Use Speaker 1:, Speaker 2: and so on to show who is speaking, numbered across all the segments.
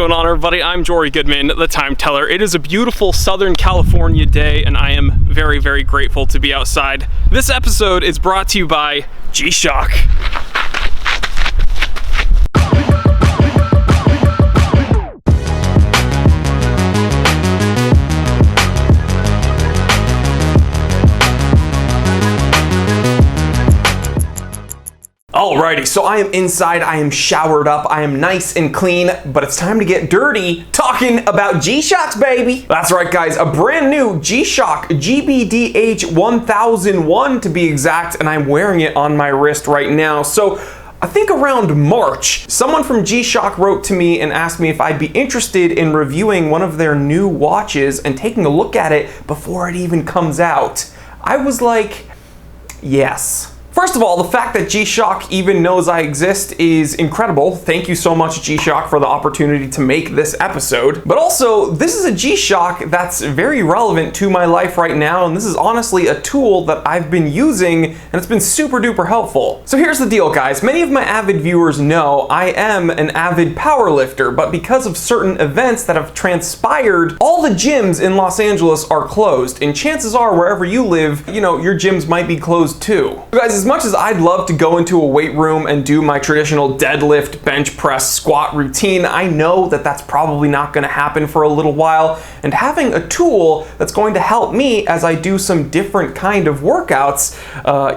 Speaker 1: going on, everybody? I'm Jory Goodman, the Time Teller. It is a beautiful Southern California day, and I am very, very grateful to be outside. This episode is brought to you by G-Shock. Alrighty, so I am inside, I am showered up, I am nice and clean, but it's time to get dirty talking about G-Shocks, baby! That's right, guys, a brand new G-Shock GBD-H1000 to be exact, and I'm wearing it on my wrist right now. So I think around March, someone from G-Shock wrote to me and asked me if I'd be interested in reviewing one of their new watches and taking a look at it before it even comes out. I was like, yes. First of all, the fact that G-Shock even knows I exist is incredible. Thank you so much, G-Shock, for the opportunity to make this episode. But also, this is a G-Shock that's very relevant to my life right now, and this is honestly a tool that I've been using, and it's been super duper helpful. So here's the deal, guys. Many of my avid viewers know I am an avid powerlifter, but because of certain events that have transpired, all the gyms in Los Angeles are closed, and chances are, wherever you live, you know, your gyms might be closed too. You guys, as much as I'd love to go into a weight room and do my traditional deadlift, bench press, squat routine, I know that that's probably not going to happen for a little while, and having a tool that's going to help me as I do some different kind of workouts,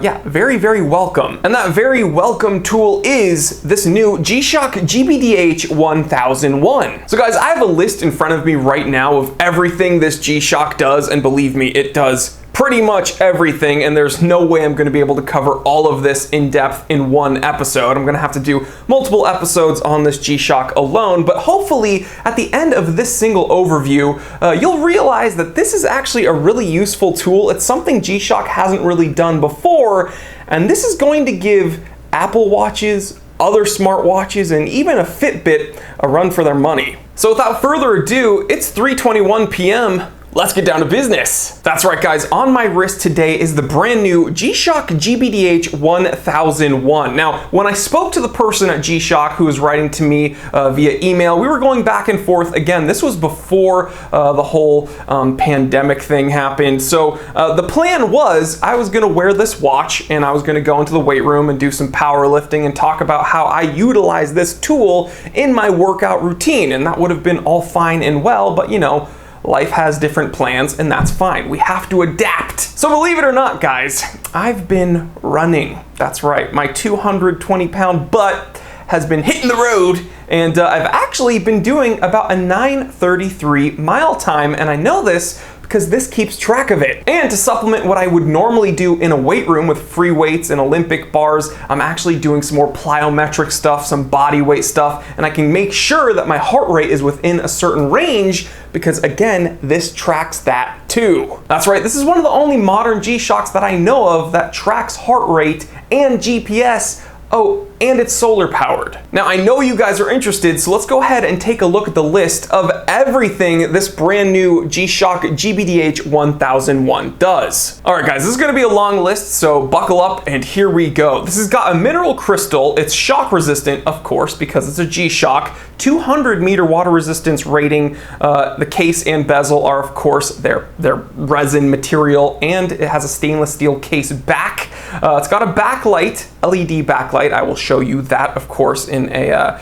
Speaker 1: yeah, very, very welcome. And that very welcome tool is this new G-Shock GBD-H1000. So guys, I have a list in front of me right now of everything this G-Shock does, and believe me, it does pretty much everything, and there's no way I'm going to be able to cover all of this in depth in one episode. I'm going to have to do multiple episodes on this G-Shock alone, but hopefully at the end of this single overview, you'll realize that this is actually a really useful tool. It's something G-Shock hasn't really done before, and this is going to give Apple Watches, other smartwatches, and even a Fitbit a run for their money. So without further ado, it's 3:21 p.m. Let's get down to business. That's right, guys. On my wrist today is the brand new G-Shock GBD-H1000. Now, when I spoke to the person at G-Shock who was writing to me via email, we were going back and forth. Again, this was before the whole pandemic thing happened. So the plan was I was gonna wear this watch and I was gonna go into the weight room and do some powerlifting and talk about how I utilize this tool in my workout routine. And that would have been all fine and well, but you know, life has different plans, and that's fine. We have to adapt. So believe it or not, guys, I've been running. That's right, my 220-pound butt has been hitting the road, and I've actually been doing about a 9:33 mile time, and I know this because this keeps track of it. And to supplement what I would normally do in a weight room with free weights and Olympic bars, I'm actually doing some more plyometric stuff, some body weight stuff, and I can make sure that my heart rate is within a certain range because, again, this tracks that too. That's right, this is one of the only modern G-Shocks that I know of that tracks heart rate and GPS. Oh, and it's solar powered. Now, I know you guys are interested, so let's go ahead and take a look at the list of everything this brand new G-Shock GBD-H1000 does. All right, guys, this is gonna be a long list, so buckle up and here we go. This has got a mineral crystal. It's shock resistant, of course, because it's a G-Shock. 200-meter water resistance rating. The case and bezel are, of course, they're resin material, and it has a stainless steel case back. It's got a backlight, LED backlight. I will show you that, of course, in a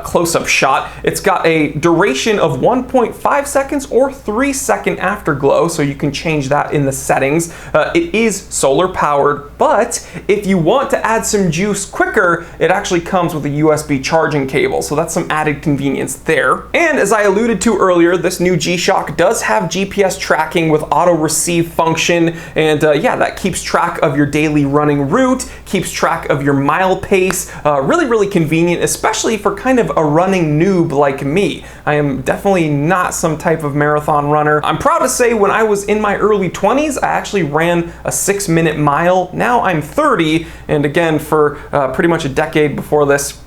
Speaker 1: close-up shot. It's got a duration of 1.5 seconds or 3-second afterglow, so you can change that in the settings. It is solar powered, but if you want to add some juice quicker, it actually comes with a USB charging cable, so that's some added convenience there. And as I alluded to earlier, this new G-Shock does have GPS tracking with auto receive function, and yeah, that keeps track of your daily running route, keeps track of your mile pace. Really, really convenient, especially for kind of a running noob like me. I am definitely not some type of marathon runner. I'm proud to say when I was in my early 20s, I actually ran a 6-minute mile. Now I'm 30, and again, for pretty much a decade before this,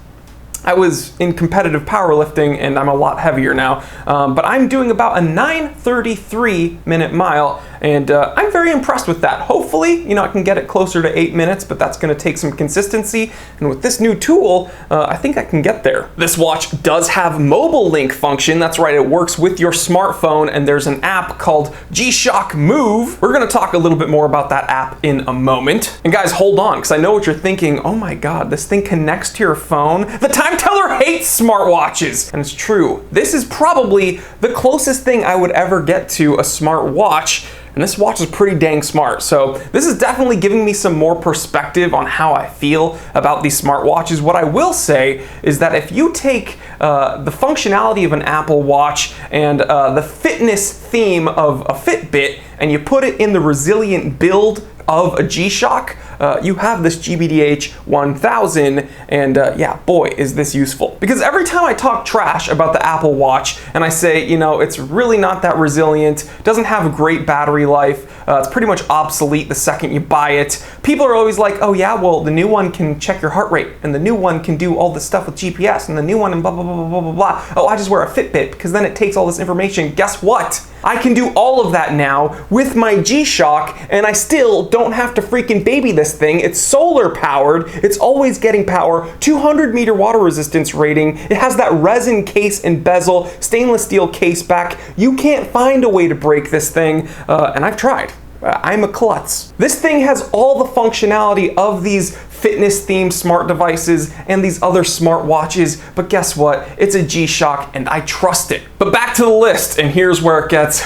Speaker 1: I was in competitive powerlifting, and I'm a lot heavier now, but I'm doing about a 9:33 minute mile, and I'm very impressed with that. Hopefully, I can get it closer to 8 minutes, but that's going to take some consistency, and with this new tool, I think I can get there. This watch does have mobile link function. That's right, it works with your smartphone, and there's an app called G-Shock Move. We're going to talk a little bit more about that app in a moment. And guys, hold on, because I know what you're thinking. Oh my God, this thing connects to your phone? The time teller hates smartwatches. And it's true. This is probably the closest thing I would ever get to a smart watch. And this watch is pretty dang smart. So this is definitely giving me some more perspective on how I feel about these smartwatches. What I will say is that if you take the functionality of an Apple Watch and the fitness theme of a Fitbit and you put it in the resilient build of a G-Shock, you have this GBD-H1000, and yeah, boy, is this useful. Because every time I talk trash about the Apple Watch and I say, it's really not that resilient, doesn't have a great battery life, it's pretty much obsolete the second you buy it, people are always like, oh yeah, well, the new one can check your heart rate, and the new one can do all this stuff with GPS, and the new one and blah, blah, blah, blah, blah, blah. Oh, I just wear a Fitbit because then it takes all this information. Guess what? I can do all of that now with my G-Shock, and I still don't have to freaking baby this thing. It's solar powered, it's always getting power, 200-meter water resistance rating, it has that resin case and bezel, stainless steel case back. You can't find a way to break this thing, and I've tried. I'm a klutz. This thing has all the functionality of these fitness-themed smart devices and these other smart watches, but guess what? It's a G-Shock and I trust it. But back to the list, and here's where it gets,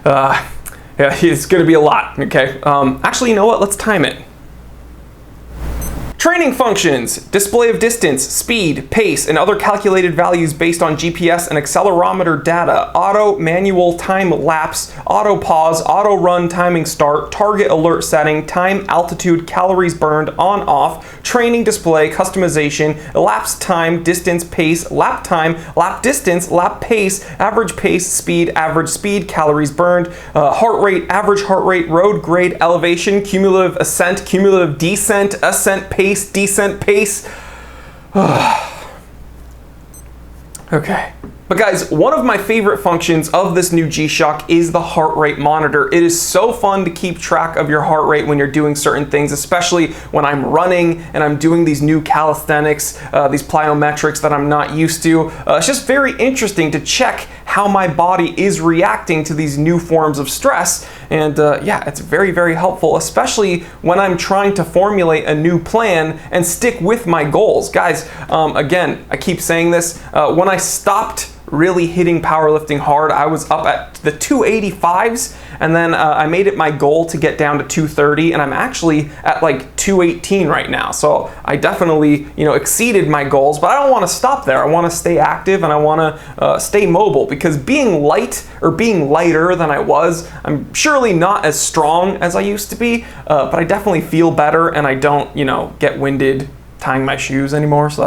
Speaker 1: yeah, it's gonna be a lot, okay? Actually, you know what? Let's time it. Training functions, display of distance, speed, pace, and other calculated values based on GPS and accelerometer data, auto manual time lapse, auto pause, auto run timing start, target alert setting, time, altitude, calories burned, on off, training display, customization, elapsed time, distance, pace, lap time, lap distance, lap pace, average pace, speed, calories burned, heart rate, average heart rate, road grade, elevation, cumulative ascent, cumulative descent, ascent pace, descent pace. Okay. But guys, one of my favorite functions of this new G-Shock is the heart rate monitor. It is so fun to keep track of your heart rate when you're doing certain things, especially when I'm running and I'm doing these new calisthenics, these plyometrics that I'm not used to. It's just very interesting to check how my body is reacting to these new forms of stress. And yeah, it's very, very helpful, especially when I'm trying to formulate a new plan and stick with my goals. Guys, again, I keep saying this, when I stopped really hitting powerlifting hard, I was up at the 285s, and then I made it my goal to get down to 230, and I'm actually at like 218 right now. So I definitely, exceeded my goals, but I don't want to stop there. I want to stay active and I want to stay mobile, because being light or being lighter than I was, I'm surely not as strong as I used to be, but I definitely feel better and I don't, get winded tying my shoes anymore. So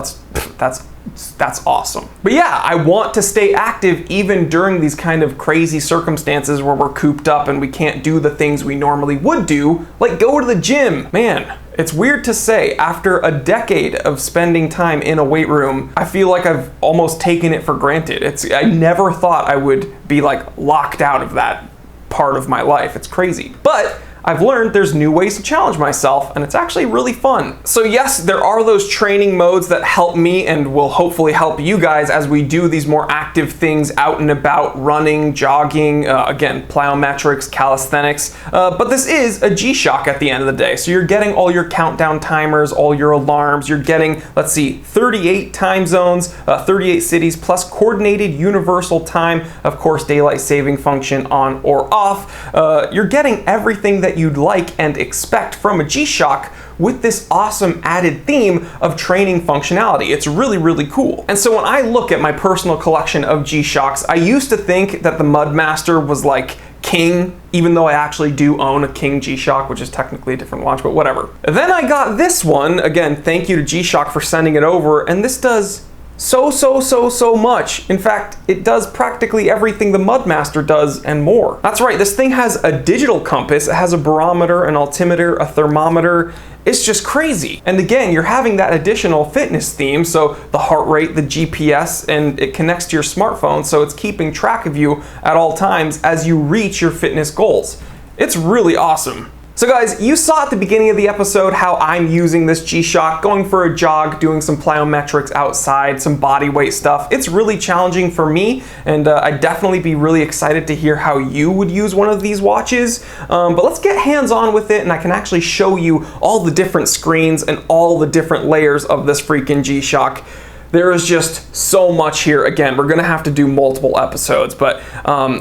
Speaker 1: that's awesome. But yeah, I want to stay active even during these kind of crazy circumstances where we're cooped up and we can't do the things we normally would do, like go to the gym. Man, it's weird to say, after a decade of spending time in a weight room, I feel like I've almost taken it for granted. I never thought I would be like locked out of that part of my life. It's crazy. But I've learned there's new ways to challenge myself, and it's actually really fun. So yes, there are those training modes that help me and will hopefully help you guys as we do these more active things out and about, running, jogging, again, plyometrics, calisthenics, but this is a G-Shock at the end of the day. So you're getting all your countdown timers, all your alarms, you're getting, let's see, 38 time zones, 38 cities, plus coordinated universal time, of course, daylight saving function on or off. You're getting everything that you'd like and expect from a G-Shock with this awesome added theme of training functionality. It's really, really cool. And so when I look at my personal collection of G-Shocks, I used to think that the Mudmaster was like king, even though I actually do own a King G-Shock, which is technically a different watch, but whatever. Then I got this one, again, thank you to G-Shock for sending it over, and this does so much. In fact, it does practically everything the Mudmaster does and more. That's right, this thing has a digital compass, it has a barometer, an altimeter, a thermometer. It's just crazy. And again, you're having that additional fitness theme, so the heart rate, the GPS, and it connects to your smartphone, so it's keeping track of you at all times as you reach your fitness goals. It's really awesome. So guys, you saw at the beginning of the episode how I'm using this G-Shock, going for a jog, doing some plyometrics outside, some body weight stuff. It's really challenging for me, and I'd definitely be really excited to hear how you would use one of these watches. But let's get hands-on with it, and I can actually show you all the different screens and all the different layers of this freaking G-Shock. There is just so much here. Again, we're gonna have to do multiple episodes, but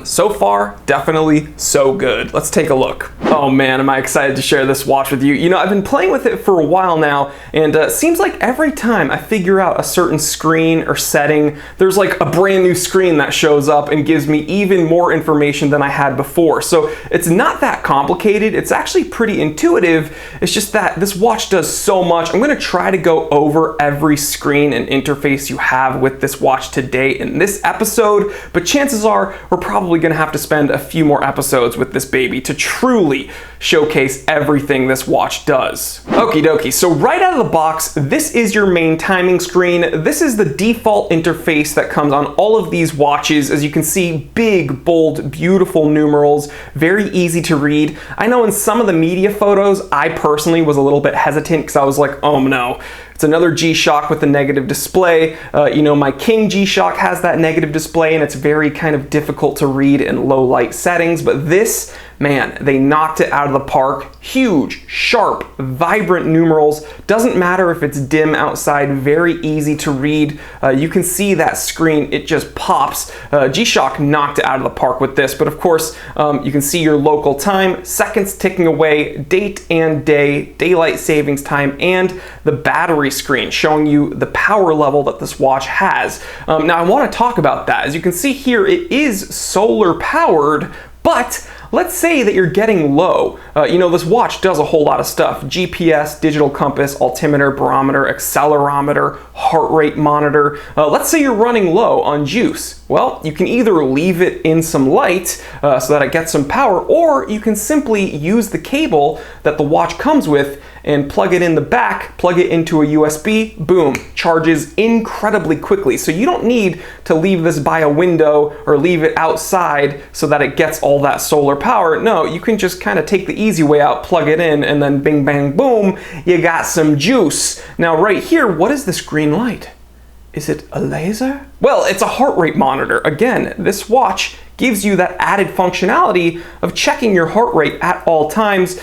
Speaker 1: so far, definitely so good. Let's take a look. Oh man, am I excited to share this watch with you. You know, I've been playing with it for a while now, and it seems like every time I figure out a certain screen or setting, there's like a brand new screen that shows up and gives me even more information than I had before. So it's not that complicated. It's actually pretty intuitive. It's just that this watch does so much. I'm gonna try to go over every screen and interface you have with this watch today in this episode, but chances are we're probably gonna have to spend a few more episodes with this baby to truly showcase everything this watch does. Okie dokie, so right out of the box, this is your main timing screen. This is the default interface that comes on all of these watches. As you can see, big, bold, beautiful numerals, very easy to read. I know in some of the media photos, I personally was a little bit hesitant because I was like, oh no, it's another G-Shock with a negative display. You know, my King G-Shock has that negative display and it's very kind of difficult to read in low light settings, but this, man, they knocked it out of the park. Huge, sharp, vibrant numerals. Doesn't matter if it's dim outside, very easy to read. You can see that screen, it just pops. G-Shock knocked it out of the park with this, but of course, you can see your local time, seconds ticking away, date and day, daylight savings time, and the battery screen showing you the power level that this watch has. Now I want to talk about that. As you can see here, it is solar powered, but let's say that you're getting low. You know, this watch does a whole lot of stuff. GPS, digital compass, altimeter, barometer, accelerometer, heart rate monitor. Let's say you're running low on juice. Well, you can either leave it in some light so that it gets some power, or you can simply use the cable that the watch comes with and plug it in the back, plug it into a USB, boom, charges incredibly quickly. So you don't need to leave this by a window or leave it outside so that it gets all that solar power. No, you can just kind of take the easy way out, plug it in, and then bing, bang, boom, you got some juice. Now right here, what is this green light? Is it a laser? Well, it's a heart rate monitor. Again, this watch gives you that added functionality of checking your heart rate at all times.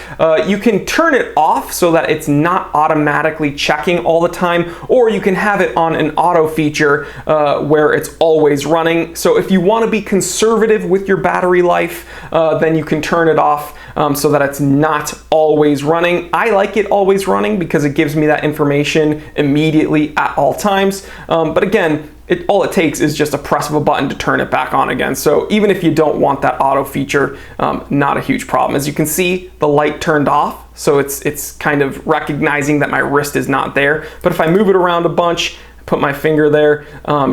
Speaker 1: You can turn it off so that it's not automatically checking all the time, or you can have it on an auto feature where it's always running. So if you want to be conservative with your battery life, then you can turn it off so that it's not always running. I like it always running because it gives me that information immediately at all times. But again, all it takes is just a press of a button to turn it back on again. So even if you don't want that auto feature, not a huge problem. As you can see, the light turned off, so it's kind of recognizing that my wrist is not there. But if I move it around a bunch, put my finger there,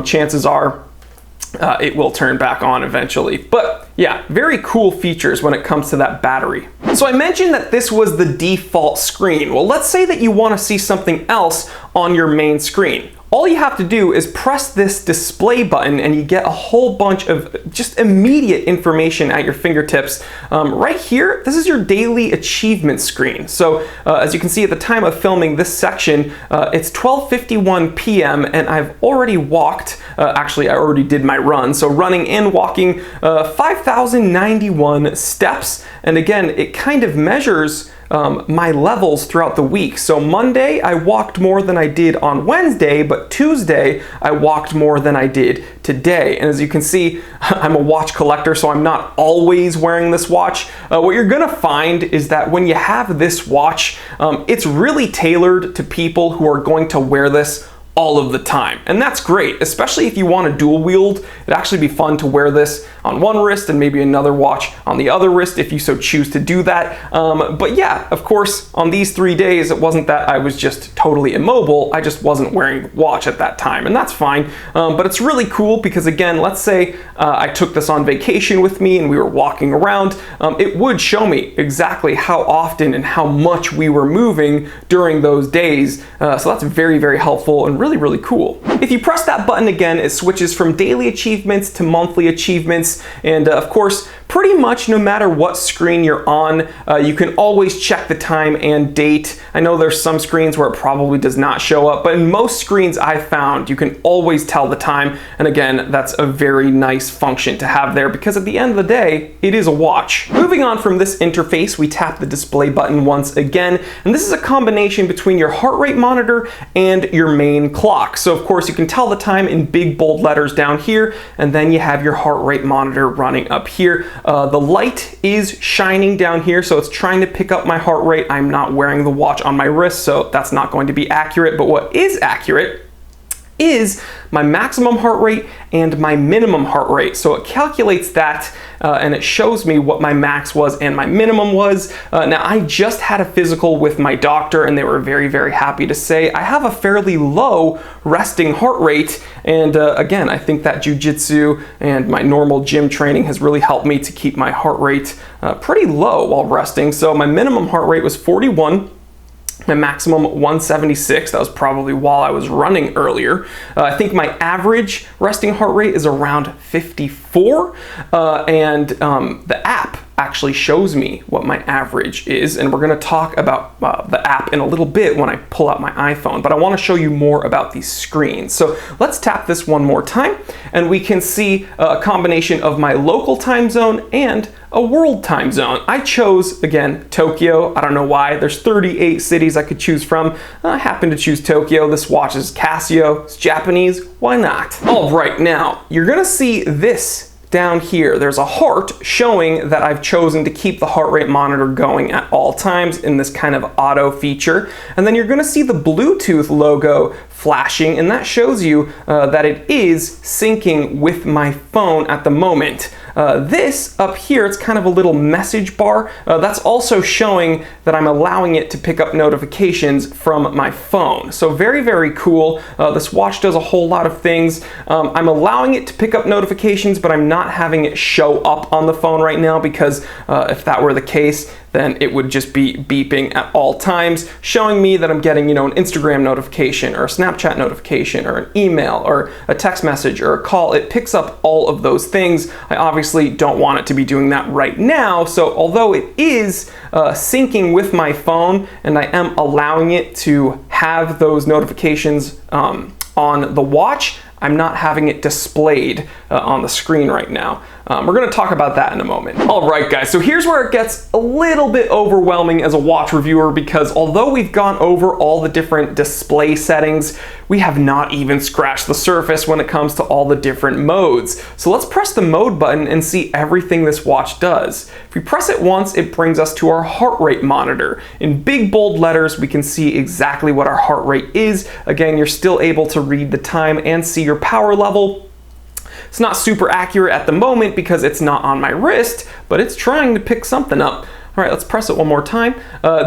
Speaker 1: chances are it will turn back on eventually. But yeah, very cool features when it comes to that battery. So I mentioned that this was the default screen. Well, let's say that you want to see something else on your main screen. All you have to do is press this display button and you get a whole bunch of just immediate information at your fingertips. Right here, this is your daily achievement screen. So as you can see at the time of filming this section, it's 12:51 p.m. and I've already walked, actually I already did my run, so running and walking 5,091 steps. And again, it kind of measures my levels throughout the week. So Monday, I walked more than I did on Wednesday, but Tuesday, I walked more than I did today. And as you can see, I'm a watch collector, so I'm not always wearing this watch. What you're gonna find is that when you have this watch, it's really tailored to people who are going to wear this all of the time. And that's great, especially if you want to dual wield. It'd actually be fun to wear this on one wrist and maybe another watch on the other wrist if you so choose to do that. But yeah, of course, on these 3 days, it wasn't that I was just totally immobile. I just wasn't wearing the watch at that time, and that's fine. But it's really cool because, again, let's say I took this on vacation with me and we were walking around. It would show me exactly how often and how much we were moving during those days. So that's very, very helpful and really, really cool. If you press that button again, it switches from daily achievements to monthly achievements. And of course, pretty much no matter what screen you're on, you can always check the time and date. I know there's some screens where it probably does not show up, but in most screens I've found, you can always tell the time. And again, that's a very nice function to have there because at the end of the day, it is a watch. Moving on from this interface, we tap the display button once again, and this is a combination between your heart rate monitor and your main clock. So of course you can tell the time in big bold letters down here, and then you have your heart rate monitor running up here. The light is shining down here, so it's trying to pick up my heart rate. I'm not wearing the watch on my wrist, so that's not going to be accurate, but what is accurate is my maximum heart rate and my minimum heart rate. So it calculates that and it shows me what my max was and my minimum was. Now I just had a physical with my doctor and they were very, very happy to say I have a fairly low resting heart rate. And again, I think that jujitsu and my normal gym training has really helped me to keep my heart rate pretty low while resting. So my minimum heart rate was 41. My maximum 176, that was probably while I was running earlier. I think my average resting heart rate is around 54, and the app actually shows me what my average is, and we're gonna talk about the app in a little bit when I pull out my iPhone, but I wanna show you more about these screens. So let's tap this one more time, and we can see a combination of my local time zone and a world time zone. I chose, again, Tokyo. I don't know why. There's 38 cities I could choose from. I happen to choose Tokyo. This watch is Casio. It's Japanese. Why not? All right, now you're gonna see this down here. There's a heart showing that I've chosen to keep the heart rate monitor going at all times in this kind of auto feature. And then you're gonna see the Bluetooth logo flashing, and that shows you that it is syncing with my phone at the moment. This up here, it's kind of a little message bar. That's also showing that I'm allowing it to pick up notifications from my phone. So very, very cool. This watch does a whole lot of things. I'm allowing it to pick up notifications, but I'm not having it show up on the phone right now because if that were the case, then it would just be beeping at all times, showing me that I'm getting, you know, an Instagram notification or a Snapchat notification or an email or a text message or a call. It picks up all of those things. I obviously don't want it to be doing that right now. So although it is syncing with my phone and I am allowing it to have those notifications on the watch, I'm not having it displayed on the screen right now. We're gonna talk about that in a moment. All right, guys, so here's where it gets a little bit overwhelming as a watch reviewer because although we've gone over all the different display settings, we have not even scratched the surface when it comes to all the different modes. So let's press the mode button and see everything this watch does. If we press it once, it brings us to our heart rate monitor. In big bold letters, we can see exactly what our heart rate is. Again, you're still able to read the time and see your power level. It's not super accurate at the moment because it's not on my wrist, but it's trying to pick something up. All right, let's press it one more time.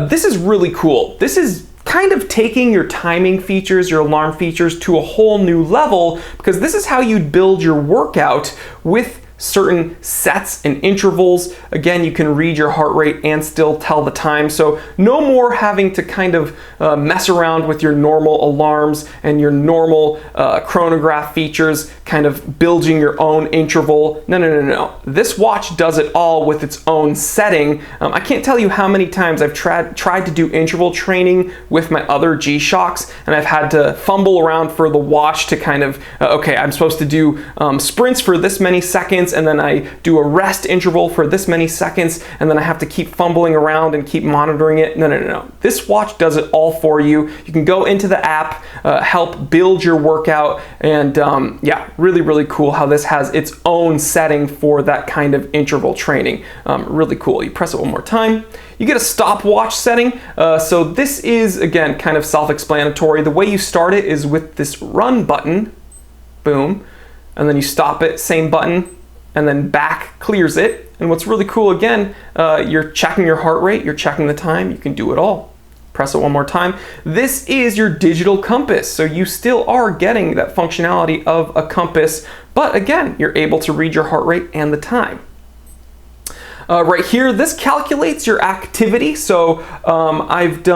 Speaker 1: This is really cool. This is kind of taking your timing features, your alarm features to a whole new level because this is how you'd build your workout with certain sets and intervals. Again, you can read your heart rate and still tell the time. So no more having to kind of mess around with your normal alarms and your normal chronograph features, kind of building your own interval. No. This watch does it all with its own setting. I can't tell you how many times I've tried to do interval training with my other G-Shocks and I've had to fumble around for the watch to kind of, okay, I'm supposed to do sprints for this many seconds and then I do a rest interval for this many seconds, and then I have to keep fumbling around and keep monitoring it. No, no, no, no. This watch does it all for you. You can go into the app, help build your workout, and yeah, really, really cool how this has its own setting for that kind of interval training. Really cool. You press it one more time. You get a stopwatch setting. So this is, again, kind of self-explanatory. The way you start it is with this run button, boom, and then you stop it, same button, and then back clears it. And what's really cool, again, you're checking your heart rate, you're checking the time, you can do it all. Press it one more time. This is your digital compass, so you still are getting that functionality of a compass, but again, you're able to read your heart rate and the time. Right here, this calculates your activity. So I've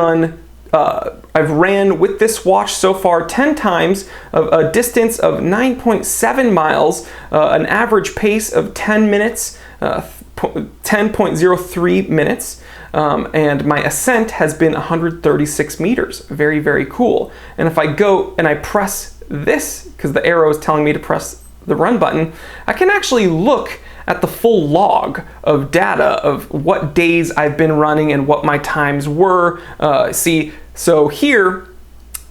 Speaker 1: ran with this watch so far 10 times, a distance of 9.7 miles, an average pace of 10 minutes, 10.03 minutes, and my ascent has been 136 meters. Very, very cool. And if I go and I press this, because the arrow is telling me to press the run button, I can actually look at the full log of data of what days I've been running and what my times were. See, so here,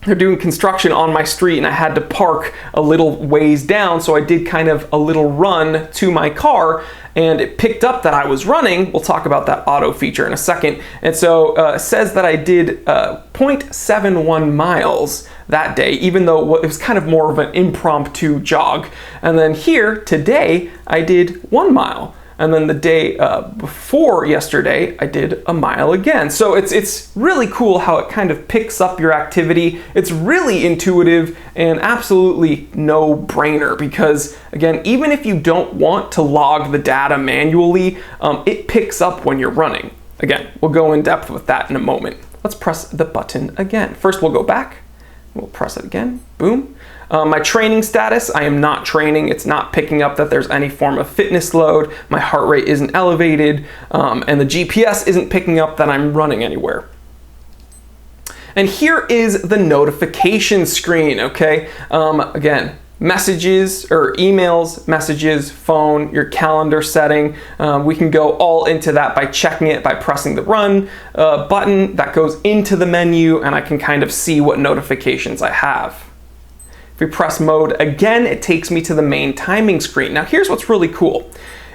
Speaker 1: they're doing construction on my street and I had to park a little ways down, so I did kind of a little run to my car and it picked up that I was running. We'll talk about that auto feature in a second. And so it says that I did 0.71 miles that day, even though it was kind of more of an impromptu jog. And then here today, I did 1 mile. And then the day before yesterday, I did a mile again. So it's really cool how it kind of picks up your activity. It's really intuitive and absolutely no brainer because, again, even if you don't want to log the data manually, it picks up when you're running. Again, we'll go in depth with that in a moment. Let's press the button again. First, we'll go back. We'll press it again. Boom. My training status, I am not training. It's not picking up that there's any form of fitness load. My heart rate isn't elevated, and the GPS isn't picking up that I'm running anywhere. And here is the notification screen, okay? Again, messages or emails, messages, phone, your calendar setting. We can go all into that by checking it by pressing the run button that goes into the menu, and I can kind of see what notifications I have. If we press mode again, it takes me to the main timing screen. Now here's what's really cool.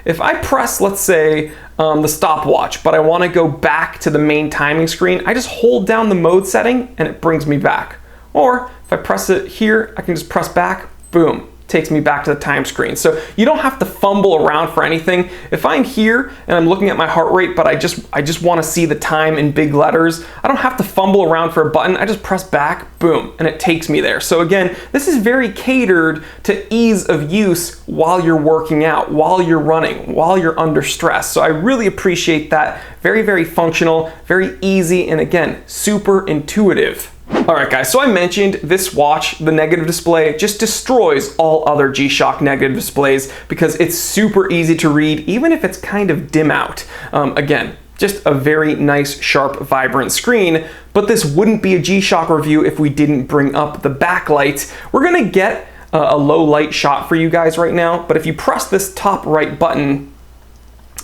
Speaker 1: If I press, let's say, the stopwatch, but I want to go back to the main timing screen, I just hold down the mode setting and it brings me back. Or if I press it here, I can just press back, boom. Takes me back to the time screen. So you don't have to fumble around for anything. If I'm here and I'm looking at my heart rate, but I just want to see the time in big letters, I don't have to fumble around for a button. I just press back, boom, and it takes me there. So again, this is very catered to ease of use while you're working out, while you're running, while you're under stress. So I really appreciate that. Very, very functional, very easy, and again, super intuitive. All right, guys, so I mentioned this watch, the negative display, just destroys all other G-Shock negative displays because it's super easy to read, even if it's kind of dim out. Again, just a very nice, sharp, vibrant screen, but this wouldn't be a G-Shock review if we didn't bring up the backlight. We're gonna get a low light shot for you guys right now, but if you press this top right button,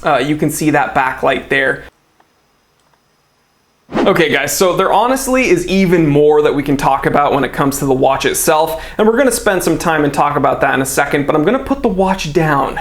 Speaker 1: you can see that backlight there. Okay guys, so there honestly is even more that we can talk about when it comes to the watch itself, and we're gonna spend some time and talk about that in a second, but I'm gonna put the watch down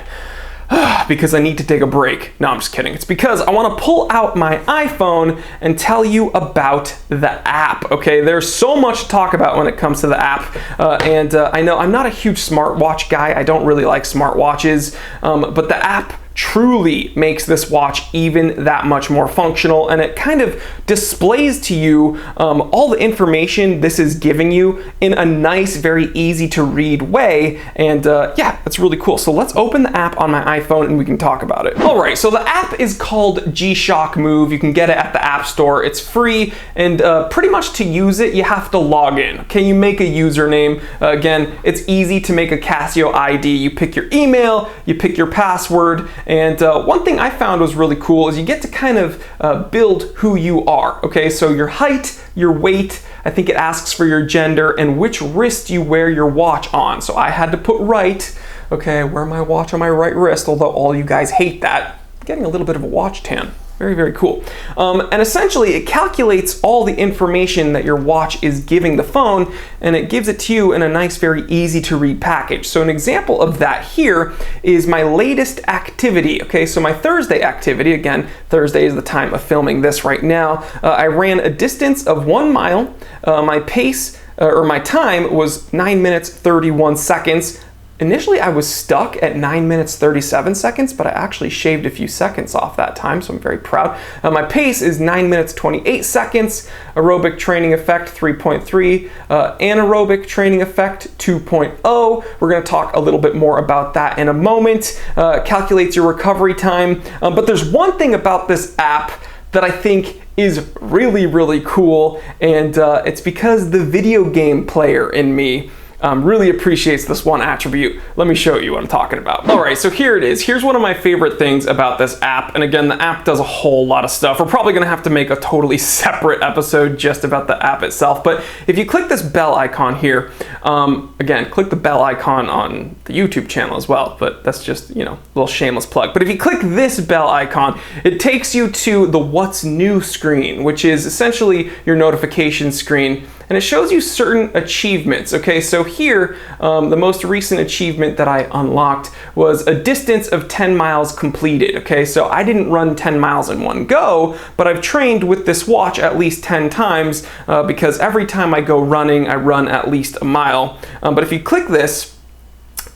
Speaker 1: because I need to take a break. No, I'm just kidding. It's because I wanna pull out my iPhone and tell you about the app, okay? There's so much to talk about when it comes to the app, and I know I'm not a huge smartwatch guy. I don't really like smartwatches, but the app truly makes this watch even that much more functional, and it kind of displays to you all the information this is giving you in a nice, very easy to read way, and yeah, that's really cool. So let's open the app on my iPhone and we can talk about it. All right, so the app is called G-Shock Move. You can get it at the App Store. It's free, and pretty much to use it, you have to log in. Okay, you make a username. Again, it's easy to make a Casio ID. You pick your email, you pick your password, and one thing I found was really cool is you get to kind of build who you are. Okay, so your height, your weight, I think it asks for your gender and which wrist you wear your watch on. So I had to put right. Okay, I wear my watch on my right wrist, although all you guys hate that. Getting a little bit of a watch tan. Very, very cool. And essentially, it calculates all the information that your watch is giving the phone, and it gives it to you in a nice, very easy to read package. So an example of that here is my latest activity. Okay, so my Thursday activity, again, Thursday is the time of filming this right now. I ran a distance of 1 mile. My pace, or my time was 9 minutes, 31 seconds. Initially, I was stuck at 9 minutes, 37 seconds, but I actually shaved a few seconds off that time, so I'm very proud. My pace is 9 minutes, 28 seconds. Aerobic training effect, 3.3. Anaerobic training effect, 2.0. We're gonna talk a little bit more about that in a moment. Calculates your recovery time. But there's one thing about this app that I think is really, really cool, and it's because the video game player in me really appreciates this one attribute. Let me show you what I'm talking about. All right, so here it is. Here's one of my favorite things about this app. And again, the app does a whole lot of stuff. We're probably gonna have to make a totally separate episode just about the app itself. But if you click this bell icon here, again, click the bell icon on the YouTube channel as well, but that's just, you know, a little shameless plug. But if you click this bell icon, it takes you to the What's New screen, which is essentially your notification screen. And it shows you certain achievements. Okay, so here, the most recent achievement that I unlocked was a distance of 10 miles completed. Okay, so I didn't run 10 miles in one go, but I've trained with this watch at least 10 times because every time I go running, I run at least a mile. But if you click this,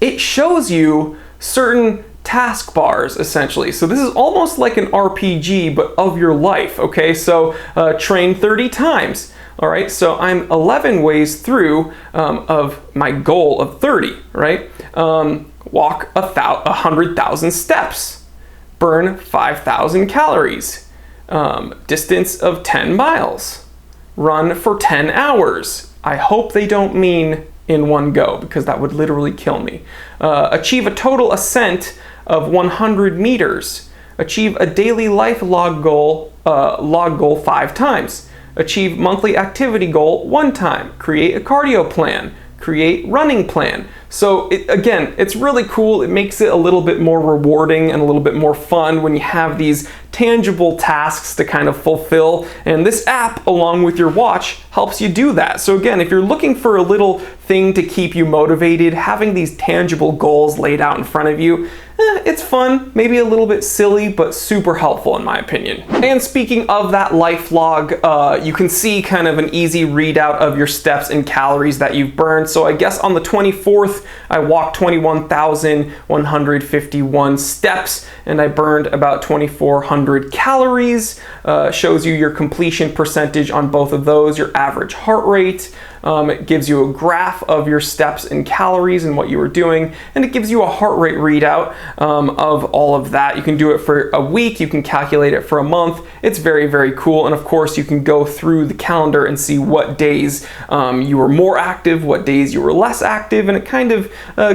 Speaker 1: it shows you certain taskbars essentially. So this is almost like an RPG, but of your life. Okay, so train 30 times. All right, so I'm 11 ways through of my goal of 30, right? Walk 100,000 steps, burn 5,000 calories, distance of 10 miles, run for 10 hours. I hope they don't mean in one go because that would literally kill me. Achieve a total ascent of 100 meters. Achieve a daily life log goal 5 times. Achieve monthly activity goal 1 time. Create a cardio plan. Create running plan. So again, it's really cool. It makes it a little bit more rewarding and a little bit more fun when you have these tangible tasks to kind of fulfill. And this app, along with your watch, helps you do that. So again, if you're looking for a little thing to keep you motivated, having these tangible goals laid out in front of you, it's fun, maybe a little bit silly, but super helpful in my opinion. And speaking of that life log, you can see kind of an easy readout of your steps and calories that you've burned. So I guess on the 24th, I walked 21,151 steps and I burned about 2,400 calories. Shows you your completion percentage on both of those, your average heart rate. It gives you a graph of your steps and calories and what you were doing, and it gives you a heart rate readout of all of that. You can do it for a week, you can calculate it for a month. It's very, very cool. And of course, you can go through the calendar and see what days you were more active, what days you were less active, and it kind of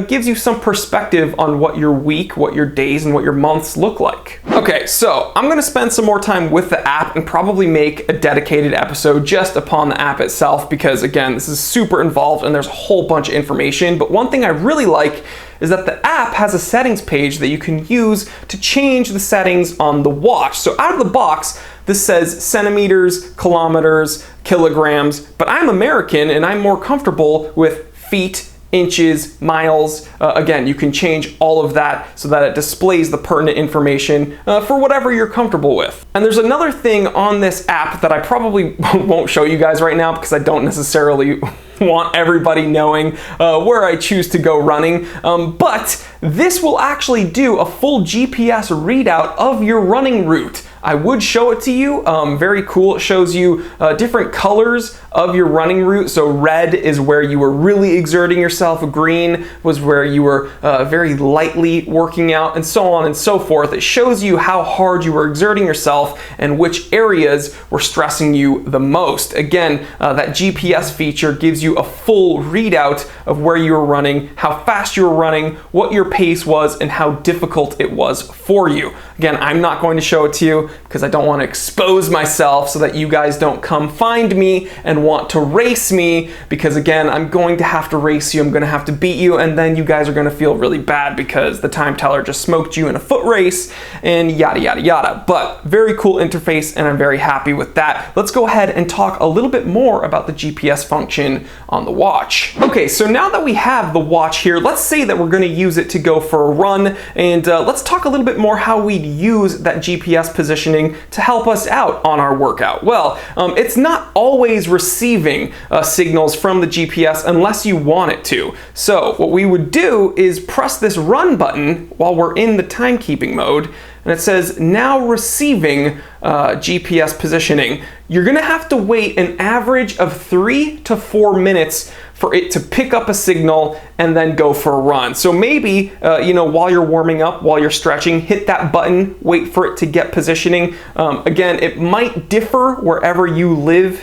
Speaker 1: gives you some perspective on what your week, what your days, and what your months look like. Okay, so I'm gonna spend some more time with the app and probably make a dedicated episode just upon the app itself because again, this is super involved and there's a whole bunch of information. But one thing I really like is that the app has a settings page that you can use to change the settings on the watch. So out of the box, this says centimeters, kilometers, kilograms, but I'm American and I'm more comfortable with feet, inches, miles. Again, you can change all of that so that it displays the pertinent information for whatever you're comfortable with. And there's another thing on this app that I probably won't show you guys right now because I don't necessarily want everybody knowing where I choose to go running, but this will actually do a full GPS readout of your running route. I would show it to you. Very cool. It shows you different colors of your running route. So red is where you were really exerting yourself. Green was where you were very lightly working out, and so on and so forth. It shows you how hard you were exerting yourself and which areas were stressing you the most. Again, that GPS feature gives you a full readout of where you were running, how fast you were running, what your pace was, and how difficult it was for you. Again, I'm not going to show it to you because I don't want to expose myself so that you guys don't come find me and want to race me, because again, I'm going to have to race you, I'm going to have to beat you, and then you guys are going to feel really bad because the time teller just smoked you in a foot race and yada yada yada. But very cool interface, and I'm very happy with that. Let's go ahead and talk a little bit more about the GPS function on the watch. Okay, so now that we have the watch here, let's say that we're going to use it to go for a run, and let's talk a little bit more how we'd use that GPS positioning to help us out on our workout. Well, it's not always receiving signals from the GPS unless you want it to. So what we would do is press this run button while we're in the timekeeping mode, and it says now receiving GPS positioning. You're gonna have to wait an average of 3 to 4 minutes for it to pick up a signal and then go for a run. So maybe, while you're warming up, while you're stretching, hit that button, wait for it to get positioning. Again, it might differ wherever you live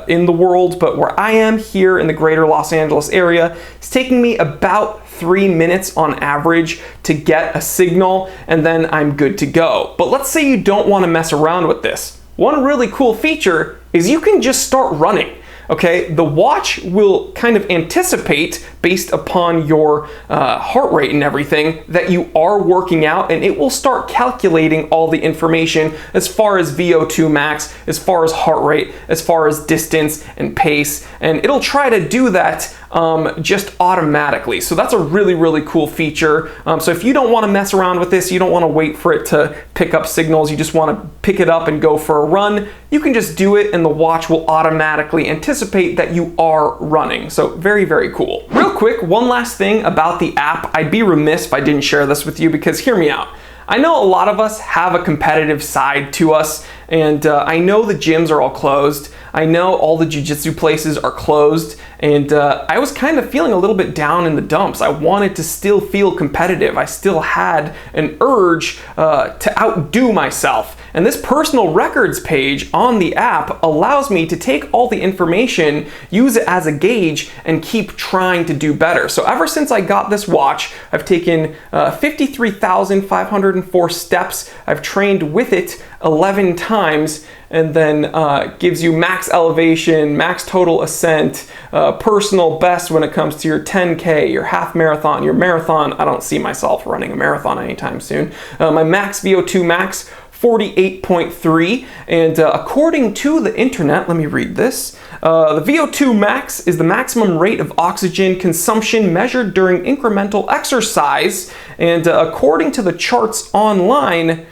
Speaker 1: in the world, but where I am here in the greater Los Angeles area, it's taking me about 3 minutes on average to get a signal, and then I'm good to go. But let's say you don't want to mess around with this. One really cool feature is you can just start running. Okay, the watch will kind of anticipate, based upon your heart rate and everything, that you are working out, and it will start calculating all the information as far as VO2 max, as far as heart rate, as far as distance and pace, and it'll try to do that just automatically. So that's a really, really cool feature. So if you don't want to mess around with this, you don't want to wait for it to pick up signals, you just want to pick it up and go for a run, you can just do it and the watch will automatically anticipate that you are running. So very, very cool. Real quick, one last thing about the app. I'd be remiss if I didn't share this with you, because hear me out. I know a lot of us have a competitive side to us, and I know the gyms are all closed. I know all the jiu-jitsu places are closed, and I was kind of feeling a little bit down in the dumps. I wanted to still feel competitive. I still had an urge to outdo myself. And this personal records page on the app allows me to take all the information, use it as a gauge, and keep trying to do better. So ever since I got this watch, I've taken 53,504 steps. I've trained with it 11 times, and then gives you max elevation, max total ascent, personal best when it comes to your 10K, your half marathon, your marathon. I don't see myself running a marathon anytime soon. My max VO2 max, 48.3, and according to the internet, let me read this. The VO2 max is the maximum rate of oxygen consumption measured during incremental exercise, and according to the charts online,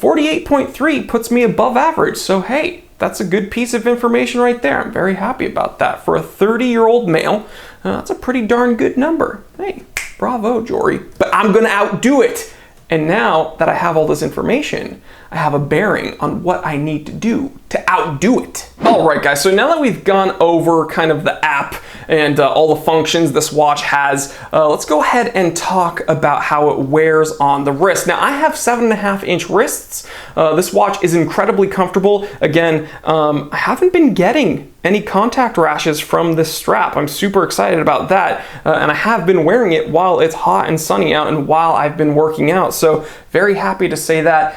Speaker 1: 48.3 puts me above average. So hey, that's a good piece of information right there. I'm very happy about that. For a 30-year-old male, that's a pretty darn good number. Hey, bravo, Jory. But I'm gonna outdo it. And now that I have all this information, I have a bearing on what I need to do to outdo it. All right, guys, so now that we've gone over kind of the app and all the functions this watch has, let's go ahead and talk about how it wears on the wrist. Now, I have 7.5-inch wrists. This watch is incredibly comfortable. Again, I haven't been getting any contact rashes from this strap. I'm super excited about that. And I have been wearing it while it's hot and sunny out and while I've been working out. So very happy to say that.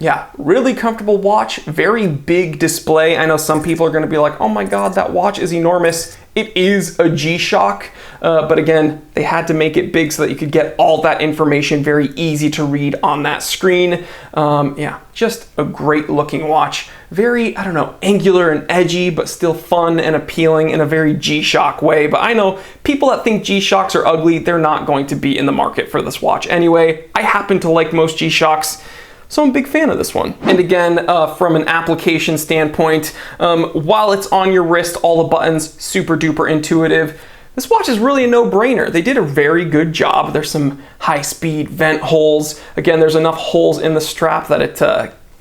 Speaker 1: Yeah, really comfortable watch, very big display. I know some people are gonna be like, oh my God, that watch is enormous. It is a G-Shock, but again, they had to make it big so that you could get all that information very easy to read on that screen. Yeah, just a great looking watch. Very, I don't know, angular and edgy, but still fun and appealing in a very G-Shock way. But I know people that think G-Shocks are ugly, they're not going to be in the market for this watch anyway. I happen to like most G-Shocks, so I'm a big fan of this one. And again, from an application standpoint, while it's on your wrist, all the buttons, super duper intuitive. This watch is really a no-brainer. They did a very good job. There's some high-speed vent holes. Again, there's enough holes in the strap that it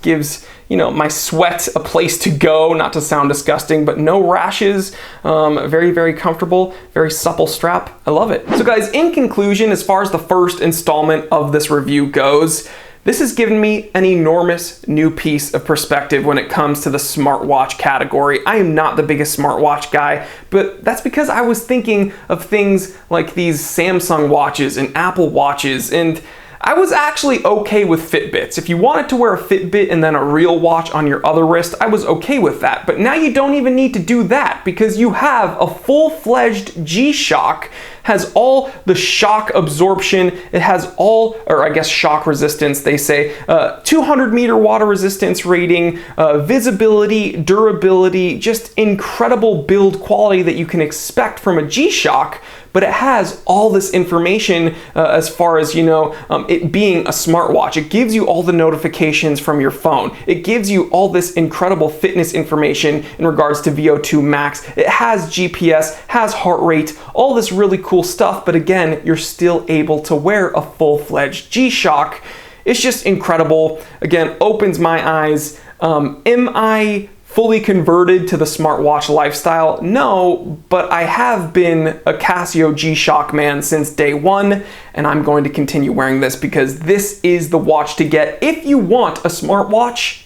Speaker 1: gives, you know, my sweat a place to go, not to sound disgusting, but no rashes. Very, very comfortable, very supple strap. I love it. So guys, in conclusion, as far as the first installment of this review goes, this has given me an enormous new piece of perspective when it comes to the smartwatch category. I am not the biggest smartwatch guy, but that's because I was thinking of things like these Samsung watches and Apple watches, and I was actually okay with Fitbits. If you wanted to wear a Fitbit and then a real watch on your other wrist, I was okay with that. But now you don't even need to do that because you have a full-fledged G-Shock, has all the shock absorption, it has all, or I guess shock resistance, they say, 200 meter water resistance rating, visibility, durability, just incredible build quality that you can expect from a G-Shock. But it has all this information as far as, it being a smartwatch. It gives you all the notifications from your phone. It gives you all this incredible fitness information in regards to VO2 max. It has GPS, has heart rate, all this really cool stuff. But again, you're still able to wear a full-fledged G-Shock. It's just incredible. Again, opens my eyes. Am I fully converted to the smartwatch lifestyle? No, but I have been a Casio G-Shock man since day one, and I'm going to continue wearing this because this is the watch to get. If you want a smartwatch,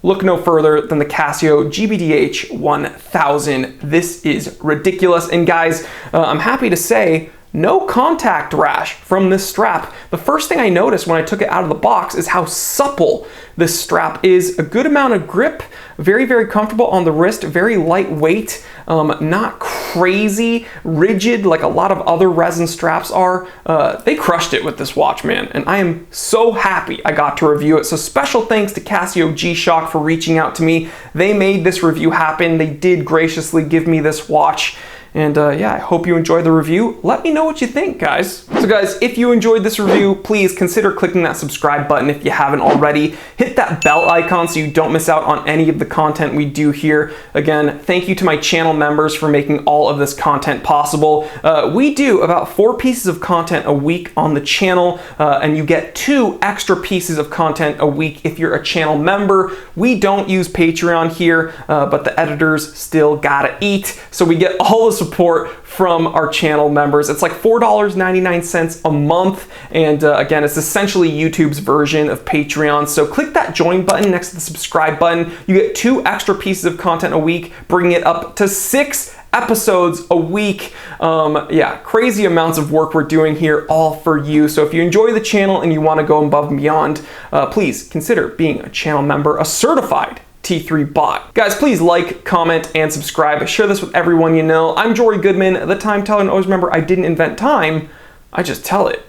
Speaker 1: look no further than the Casio GBD-H1000. This is ridiculous. And guys, I'm happy to say, no contact rash from this strap. The first thing I noticed when I took it out of the box is how supple this strap is. A good amount of grip, very, very comfortable on the wrist, very lightweight, not crazy rigid like a lot of other resin straps are. They crushed it with this watch, man, and I am so happy I got to review it. So special thanks to Casio G-Shock for reaching out to me. They made this review happen. They did graciously give me this watch. And yeah, I hope you enjoyed the review. Let me know what you think, guys. So guys, if you enjoyed this review, please consider clicking that subscribe button if you haven't already. Hit that bell icon so you don't miss out on any of the content we do here. Again, thank you to my channel members for making all of this content possible. We do about 4 pieces of content a week on the channel, and you get 2 extra pieces of content a week if you're a channel member. We don't use Patreon here, but the editors still gotta eat, so we get all the support from our channel members. It's like $4.99 a month, and again, it's essentially YouTube's version of Patreon. So click that join button next to the subscribe button. You get 2 extra pieces of content a week, bringing it up to 6 episodes a week. Yeah, crazy amounts of work we're doing here, all for you. So if you enjoy the channel and you want to go above and beyond, please consider being a channel member, a certified T3 bot. Guys, please like, comment, and subscribe. Share this with everyone you know. I'm Jory Goodman, the time teller, and always remember, I didn't invent time, I just tell it.